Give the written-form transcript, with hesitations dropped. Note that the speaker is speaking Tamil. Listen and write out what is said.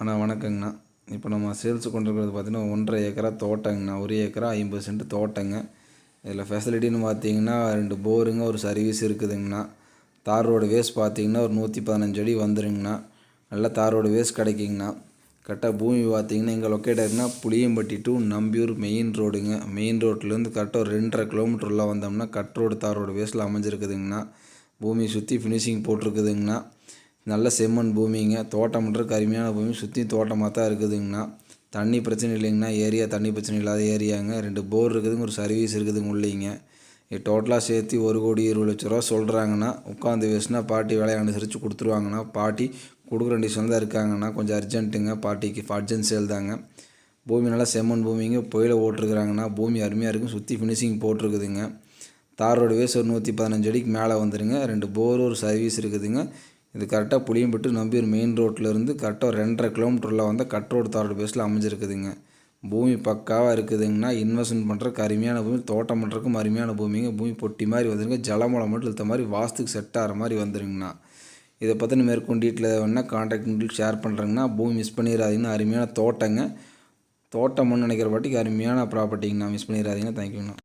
அண்ணா வணக்கங்கண்ணா. இப்போ நம்ம சேல்ஸ் கொண்டிருக்கிறது பார்த்தீங்கன்னா 1.5 ஏக்கரா தோட்டங்கண்ணா. 1 ஏக்கரா 50 சென்ட் தோட்டங்க. இதில் ஃபெசிலிட்டின்னு பார்த்தீங்கன்னா 2 போருங்க, ஒரு சர்வீஸ் இருக்குதுங்கண்ணா. தார் ரோடு வேஸ் பார்த்தீங்கன்னா ஒரு 115 அடி வந்துருங்கண்ணா. நல்லா தார் ரோடு வேஸ் கிடைக்குங்கண்ணா. கரெக்டாக பூமி பார்த்தீங்கன்னா எங்கே லொக்கேட் ஆகிருக்குன்னா புளியம்பட்டி டு நம்பியூர் மெயின் ரோடுங்க. மெயின் ரோட்லேருந்து கரெக்டாக ஒரு 2.5 கிலோமீட்டர் உள்ள வந்தோம்னா கட் ரோடு தார் ரோடு வேஸில் அமைஞ்சிருக்குதுங்கண்ணா. பூமி சுற்றி ஃபினிஷிங் போட்டிருக்குதுங்கண்ணா. நல்ல செம்மண் பூமிங்க. தோட்டம் பண்ணுறதுக்கு அருமையான பூமி. சுற்றி தோட்டமாக தான் இருக்குதுங்கண்ணா. தண்ணி பிரச்சனை இல்லைங்கண்ணா. ஏரியா தண்ணி பிரச்சனை இல்லாத ஏரியாங்க. 2 போர் இருக்குதுங்க, ஒரு சர்வீஸ் இருக்குதுங்க உள்ளீங்க. இது டோட்டலாக சேர்த்து 1,20,00,000 சொல்கிறாங்கண்ணா. உட்காந்து பேசுனா பாட்டி வேலையை அனுசரித்து கொடுத்துருவாங்கண்ணா. பாட்டி கொடுக்குற கண்டிஷன் தான் இருக்காங்கண்ணா. கொஞ்சம் அர்ஜென்ட்டுங்க, பாட்டிக்கு அர்ஜென்ட் சேல் தாங்க. பூமி நல்லா செம்மண் பூமிங்க. புயலை ஓட்டிருக்குறாங்கண்ணா. பூமி அருமையாக இருக்கும். சுற்றி ஃபினிஷிங் போட்டிருக்குதுங்க. தார் ரோடு வேஸ் ஒரு 115 அடிக்கு மேலே வந்துடுங்க. 2 போர், ஒரு சர்வீஸ் இருக்குதுங்க. இது கரெக்டாக புளியம்பட்டு நம்பியூர் மெயின் ரோட்லேருந்து கரெக்டாக 2.5 கிலோமீட்டரில் வந்து கட் ரோடு தார் ரோடு பேஸில் அமைஞ்சிருக்குதுங்க. பூமி பக்காவாக இருக்குதுங்கன்னா. இன்வெஸ்ட்மெண்ட் பண்ணுறதுக்கு அருமையான பூமி. தோட்டம் பண்ணுறதுக்கும் அருமையான பூமிங்க. பூமி பொட்டி மாதிரி வந்துருங்க. ஜலமூலம் மட்டும் இழுத்த மாதிரி வாஸ்துக்கு செட் ஆகிற மாதிரி வந்துருங்கண்ணா. இதை பற்றின மேற்கொண்டு டீட்டெயில் வேணால் கான்டாக்ட் டீட்டெயில் ஷேர் பண்ணுறேங்கண்ணா. பூமி மிஸ் பண்ணிடாதீங்கன்னா. அருமையான தோட்டங்க. தோட்டம்னு நினைக்கிற பாட்டிக்கு அருமையான ப்ராப்பர்ட்டிங்கண்ணா. மிஸ் பண்ணிடாதீங்கன்னா. தேங்க்யூண்ணா.